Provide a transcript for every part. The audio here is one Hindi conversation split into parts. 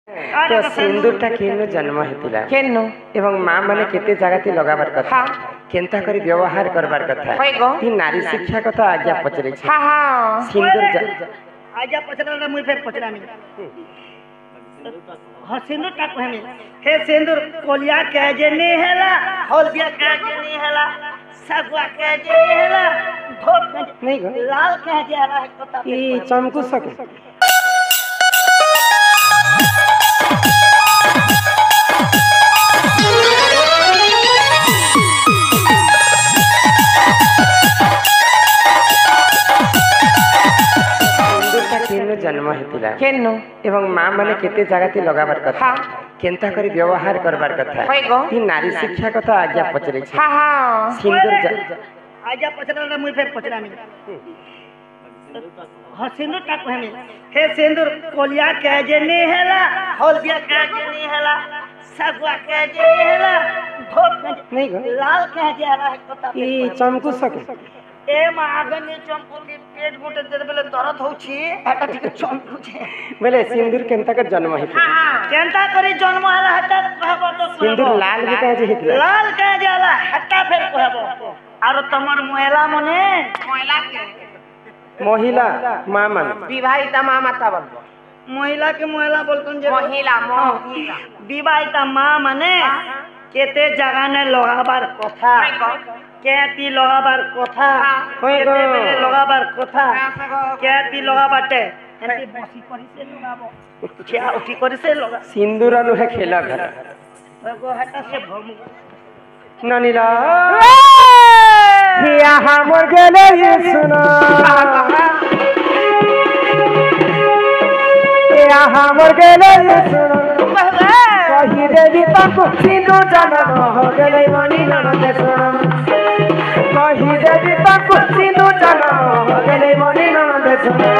तो सिंदूरटा केनु जन्म हेतिला केनु एवं माँ माने केते जगह लगाबार कथा केनता करी व्यवहार करबार कथा ती नारी शिक्षा कथा आज्ञा पचरे छे सिंदूर आज्ञा पचरा मुई फेर पचरानी हां सिंदूर टा कहनी हे सिंदूर कोलिया के जे नी हेला हल्दिया के जे नी हेला सगवा के जे नी हेला धोप नहीं गो लाल के जे हेला कथा ई चमकू सके जन्म हेतिला केनु एवं माँ माने केते जगह लगाबार कथा केनता करी व्यवहार करबार कथा ती नारी शिक्षा कथा आज्ञा पचरे छे सिंदूर आज्ञा पचरा मुई फेर पचरानी हां सिंदूर टा कहनी हे सिंदूर कोलिया के जे नी हेला हल्दिया के जे नी हेला सगवा के जे नी हेला धोप नहीं गो लाल के जे हेला कथा ई चमकू सके ए मागने चमकुली पेट गुटे दे बेले दर्द होछि एटा ठीक चमकु छे बोले सिंदूर केनता कर जन्म हेतिला केनता करी जन्म हला हटा कहबो तो सिंदूर लाल के काजे हेतिला लाल के जाला हटा फेर कहबो आरो तमर महिला मने महिला के महिला माँ मान विवाहिता माँ माता बोलबो महिला के महिला बोलतन जे महिला महिला विवाहिता माँ माने केते जगह ने लगाबार कथा केती लगाबार कथा केते बेले लगाबार कथा केती लगाबाटे एंती बसी करी से लगाबो क्या उठी करी से लगा सिंदूर अनुहे खेला घर एगो हटा से भमु ननीला हिया हमर गेले ये सुनो हिया हमर गेले ये सुनो कही देवी ताको सिंदूर जन्म हो गेले मनी ननद सुनो कही देवी ताको सिंदूर जन्म हो गेले मनी ननद सुनो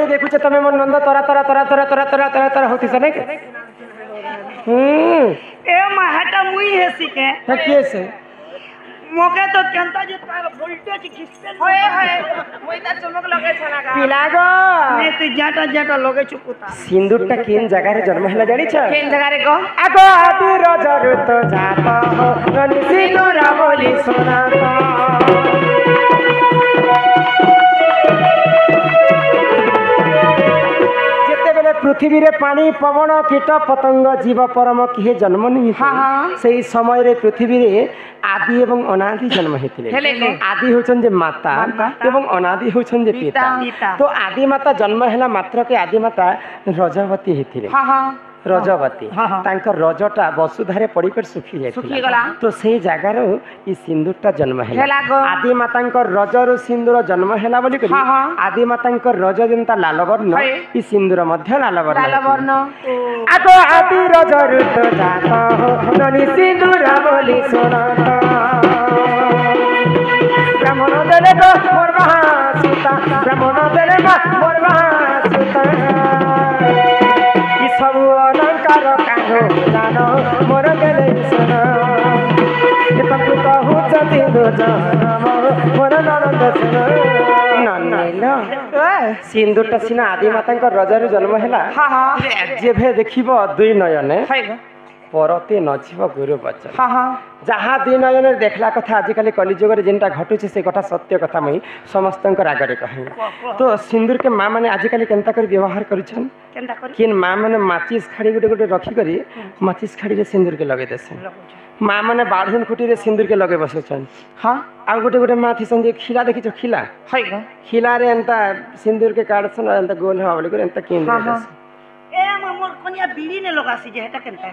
देखुचे तमे मन नंद तोरा तोरा तोरा तोरा तोरा तोरा तोरा तोरा होती से नहीं ए महटा मुई हेसी के कैसे मोके तो केनता जे तार वोल्टेज खिसते होए होए मुई त चमक लगे छना का पिलागो ने तू जाटा जाटा लगे चुकुता सिंदूरटा केन जगह रे जन्म हैला जानी छ केन जगह रे को आगो आदि रजर तो जाता हो रनि सिंदूर बोली सोना पृथ्वी रे पानी पवन कीट पतंग जीव परम किहे जन्म नहीं से समय रे पृथ्वी रे आदि एवं अनादि जन्म हेतिले आदि होचन जे माता एवं अनादि होचन जे पिता तो आदि माता जन्म हैला मात्र के आदि माता रजवती हेतिले रजवती तांकर रजटा वसुधारे पड़ीकर सुखी जायतिला तो से जगार ई सिंदूरटा जन्म हैला आदि मातांकर रजर सिंदूर जन्म हैला बोली कहि आदि मातांकर रज जेंता लाल वर्ण ई सिंदूर मध्य लाल वर्ण आगो आदि रजर तो जाता हो ननी सिंदूर बोली सोना ब्राह्मण देले गो मोर महासुता ब्राह्मण देले गो मोर महासुता सब अलंकार काहो जानो मोर गेले सोना ये तब कहू जति दो जन्म मोर ननद सोना ननैला सिंदूरटा सिना आदि मातांकर रजर जन्म हैला जेभे देखिबो दुई नयने परते नजिब गुरु बचन हाँ हाँ जहाँ दुई नयन देखला कथा आजिकल कलिजुग जेनटा घटुचे से कथा सत्य कथा मुई समस्त आगे कहे तो सिंदूर के माँ मैंने आजिकल केनता कर व्यवहार करुछन केनता करी किन माँ मैंने माचिस खाड़ी गोटे गोटे रखिक माचिस खाड़ी रे सिंदूर के लगे देसे माँ मैंने बाढ़ुन खुटी रे सिंदूर के लगे बसुछन हाँ आ गोटे गोटे माँ थी जे खिला देखी खिला है गो खिला रे एंता सिंदूर के काटसन एंता गोल हवा बोली एंता किन हाँ, हाँ। ए मोर कनिया बीड़ी ने लगासी जे हेटा केनता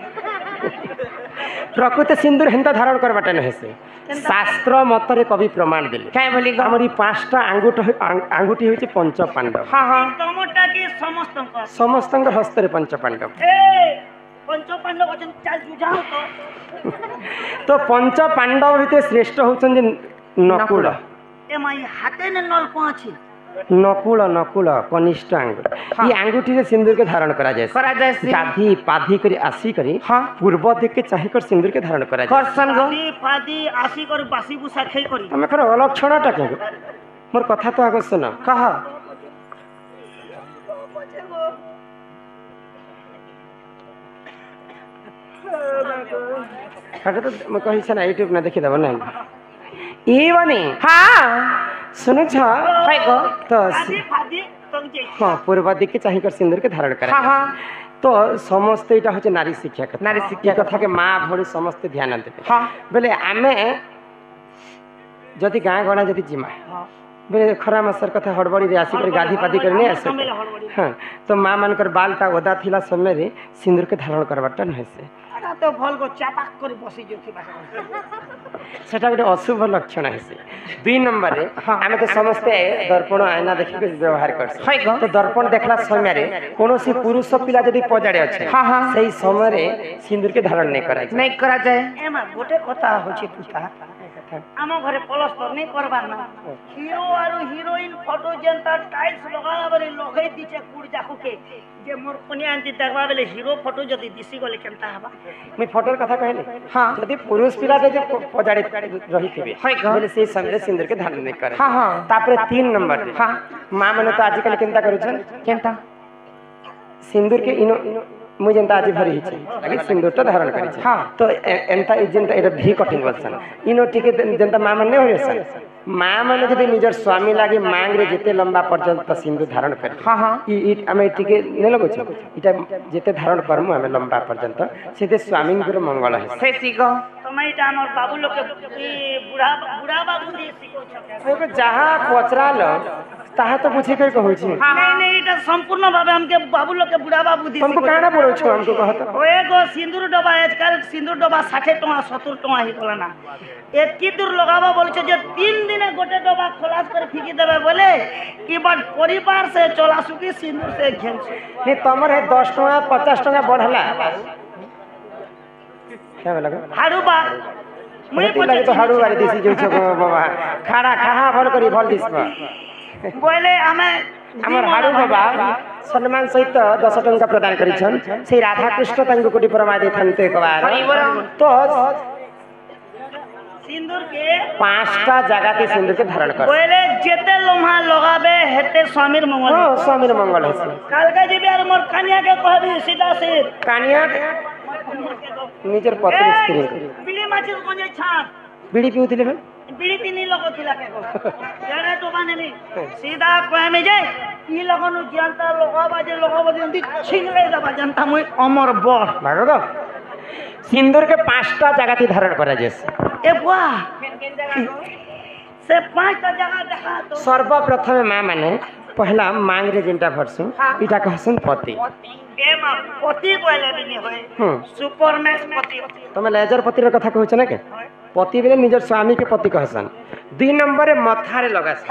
प्रकृत सिंदूर हेंता धारण करबाटा नहीं से शास्त्र मतरे कवि प्रमाण देले क्या बोली गो हमरी 5टा आंगुठी होची पंच पांडव हाँ हाँ तमटा के समस्त समस्त हस्ତରେ पंच पांडव ए पंच पांडव वचन चल जुझाओ तो तो पंच पांडव भितर श्रेष्ठ होचन जे नकुल ए माई हाथे ने नल पाछी नकुल नकुल कनिष्ठ आंगुठी ये आंगुठी रे सिंदूर के धारण करा जाए करा जाए से गाधी पाधी करी आसी करी हाँ पूर्व दिख के चाहि कर सिंदूर के धारण करा जाए करसन गो फादी फादी आसी कर बासी बुसा खई करी हमें खर अलक्षणटा के मोर कथा तो आगे सुन कह खाटे तो मैं कही छना यूट्यूब ना देखि देबो ना ई बनी हाँ सुनु छ है गो तो फादी फादी तंग जे हाँ पूर्व दिख के चाहि कर सिंदूर के धारण करा हाँ जाए। हाँ तो समस्त एटा होचे नारी शिक्षा कथा नारी शिक्षा कथा के माँ भौणी समस्त ध्यान देते हाँ बोले आमे जदि गाँ गणा जदि जिमा बोले खरा मासर कथा हड़बड़ी रे आसी कर गाधी पादी कर नहीं आसे हाँ तो माँ मानकर बालटा ओदा थिला समय रे सिंदूर के धारण करबाटा नहीं से आटा तो भल को चापाक कर बसी जो थी सेटा गोटे अशुभ लक्षण है से 2 नंबर रे आमे तो समस्ते दर्पण आईना देखि के व्यवहार करछ है गो तो दर्पण देखला समय रे कोनोसी पुरुष पिला जदि पजाड़े अछि हाँ हाँ सेही समय रे सिंदूर के धारण नहीं करा नहीं करा जाए एमा गोटे कथा होची पुता आम घरे पलस्तर नहीं करबार ना हिरो आरो हिरोइन फोटो जेंता टाइल्स लगाला बरे लगै दिचे कुड़ जाखु के जे मोर कनिया आंटी देखबा बेले हीरो फोटो जदी दिसी गले केनता हबा मैं फोटोर कथा कहली हाँ यदि पुरुष पिला जे पजाड़े रही थिबे है गो बोले से समय रे सिंदूर के धारण नहीं करे हाँ हाँ तापरे 3 नंबर रे हाँ माँ मैंने तो आजिकल केनता करूछन केनता सिंदूर के इनो मुझे जेंता आज भरी हिचे आगे सिंदूर तो धारण करी छे हाँ तो एंता जेंता एटा भी कटिंग बसन इनो टिके जेंता माँ मन नहीं होयसन माँ मन जदि निजर स्वामी लागे मांग रे जेते लंबा पर्यंत सिंदूर धारण करे हाँ हाँ ई आमे टिके ने लगो छ इटा जेते धारण करमु आमे लंबा पर्यंत सेते स्वामी गुर मंगल है से सीखो तमे इटा हमर बाबू लोग के बुढ़ा बुढ़ा बाबू दे सिखो छ एगो जहां पचराल ताहा तो पूछे कर कहू छी नहीं नहीं इटा संपूर्ण भाबे हमके बाबू लोग के बुढ़ा बाबू दे हमको काना पड़ो छ हमको कहत ओए गो सिंदूर डबा आजकल सिंदूर डबा 60 टका 70 टका ही गला ना एतकी दूर लगाबा बोल छ जे 3 दिन गोटे डबा खलास कर फिकी देबे बोले कि बात परिवार से चला सुकी सिंदूर से घेन नहीं तमर है 10 टका 50 टका बढ़ला क्या लगा हाडू बा मुई लगे तो हाडू वाली दिसी जो छ बाबा खाड़ा खाहा भल करी भल दिस बोले हमें हमर हाडू बाबा सम्मान सहित 10 टका प्रदान करी छन से राधा कृष्ण तंग कोटि परमा देथन ते कबार तो सिंदूर के 5टा जगह के सिंदूर के धारण कर बोले जेते लोहा लगाबे हेते स्वामीर मंगल हां स्वामीर मंगल है काल का जीबे और मोर कन्या के कहबी सीधा से कानिया निजर पत्नी स्त्री बिली माछी को जे छाप बीड़ी पिउथिले बे बिड़ी तिनी लगो थिला के को यारे तो बाने नी सीधा कहमे जे ई लगनु जानता लगाबा जे जंदी छिंगले दबा जानता मुई अमर बर भागो तो सिंदूर के 5टा जगह ती धारण करा जैसे ए बुआ से 5टा जगह देखा तो सर्वप्रथम माँ माने पहला मांग रे जेंटा भरसु इटा कहसन पति ए मा पति बोले बिनी होय सुपर मैक्स पति तमे लेजर पति रे कथा कहछ ना के पति बेले निजर स्वामी के पति कहसन 2 नंबर रे मथा रे लगास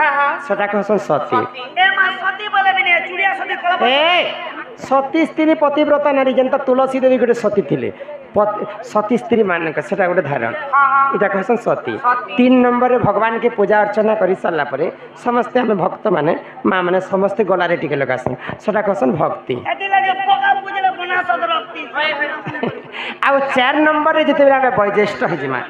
सेटा कहसन सती ए मा सती बोले बिनी चुड़िया सती कला ए सती स्त्री पतिव्रता नारी जेंता तुलसी देवी गोटे सती थिले सती स्त्री मानक सेटा गोटे धारण इटा कहसन सती 3 नंबर रे भगवान के पूजा अर्चना करि सारला परे समस्ते हम भक्त माने माँ माने समस्ते गला रे टिके लगासन सेटा कहसन भक्ति एति लागे पोका पूजले बना सद रखती आ 4 नंबर रे जते हमें वैज्येष्ठ है जिमा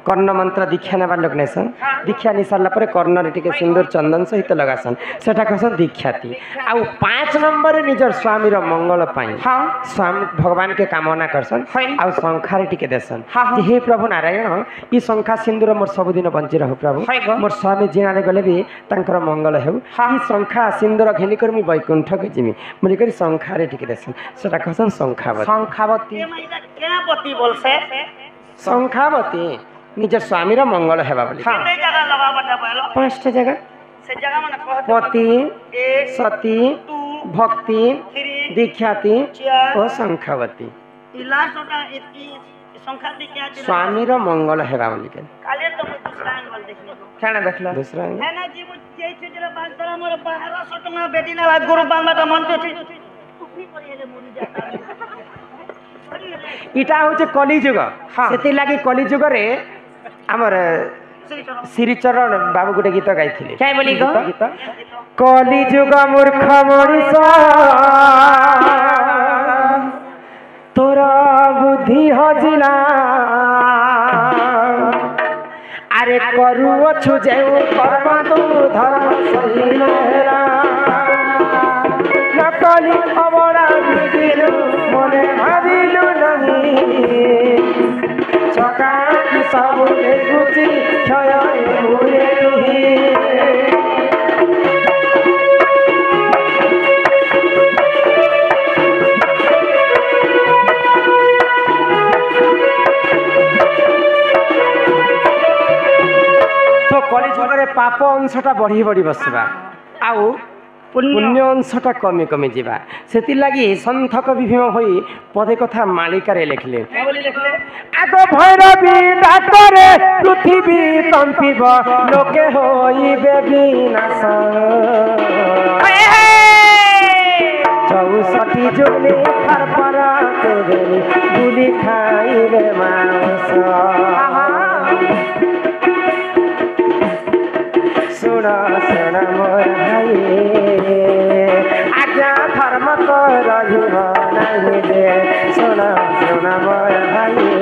कर्ण मंत्र दीक्षा नेबा लोक नेसन दीक्षा नि सारला परे कर्ण रे टिके सिंदूर चंदन सहित लगासन सेटा कहसन दीक्षाती आ 5 नंबर रे निजर स्वामी रो मंगल पाई हाँ स्वामी भगवान के कामना करसन आ शंखा रे टिके देसन हाँ, हाँ। जे हे प्रभु नारायण ई शंखा सिंदूर मोर सब दिन बंची रहु प्रभु है गो। मोर स्वामी जिना रे गले भी तांकर मंगल हेउ हाँ। ई शंखा सिंदूर घेनी कर मी वैकुंठ के जिमी बोली कर शंखा रे टिके देसन सेटा कहसन शंखावती शंखावती ये महिला क्या पति बोलसे शंखावती निजर स्वामी रो मंगल हेबा बोली केते जगह लगा बटा बोलो 5टा जगह से जगह माने कहत पति एक सती टू भक्ति थ्री दीक्षाती चार और शंखावती ई लास्ट ओटा इतनी संख्या दी क्या चीज स्वामी रो मंगल हेबा बोली के काले तो मैं दूसरा एंगल देखने को केना देखलो दूसरा है ना जी मुझे जे चीजरा बात करा मोर 1200 टका बेटी ना गुरु बांधा मन पे थी टुकनी पड़ी हेले मुड़ी जाता इटा होचे कलिजुग हाँ। सेति लागि कलिजुग रे हमर श्रीचरण बाबू गुटे गीत गाइथिले क्या बोली गो? गीत कलिजुग मूर्ख मଣିଷ तोरा बुद्धि हजिला अरे करू अछु जेउ कर्म तू धर्म सहिलेरा नकली अबड़ा बिगिलु मने भाबिलु नहीं चका की सब गुची क्षय मुरे तुही तो कलिजुगरे पाप अंशटा बढ़ी बढ़ी बसवा आउ पुण्य अंशटा कमी कमी जीवा सेति लागि संत कवि भीम होई पदे कथा मालिकारे लिखले आग भैरवी डाकरे पृथ्वी कंपिब लोके होइबे विनाश 64 जुगली फरफरा केबेली बुली खाइबे मांस सुना सुना मोर भाई आज्ञा धर्म तो रहिब नहीं दे सुना सुना मोर भाई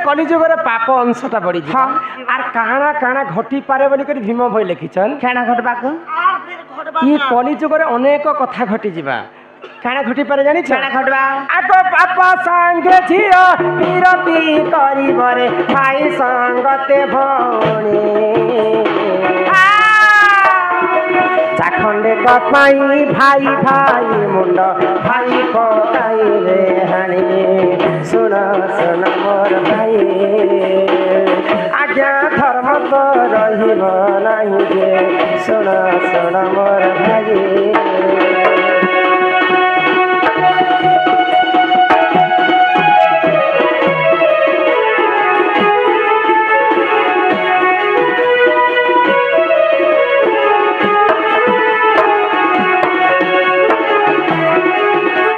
कलिजुगर पाप अंशटा बढ़ी हाँ। आर काणा काणा घटी पारे बोली कर भीम भई लिखिछन केना घटबा को और फिर घटबा ई कलिजुगर अनेक कथा घटी जिबा काणा घटी पारे जानि केना घटबा आगो पापा संगे झियो विरति करी बरे भाई संगते भौणी चाखंडे कपाई भाई भाई मुंड भाई पकाई रे हाणी सुन सुन मोर भाई आज्ञा धर्म तो रहिब नहीं जे सुन सुन मोर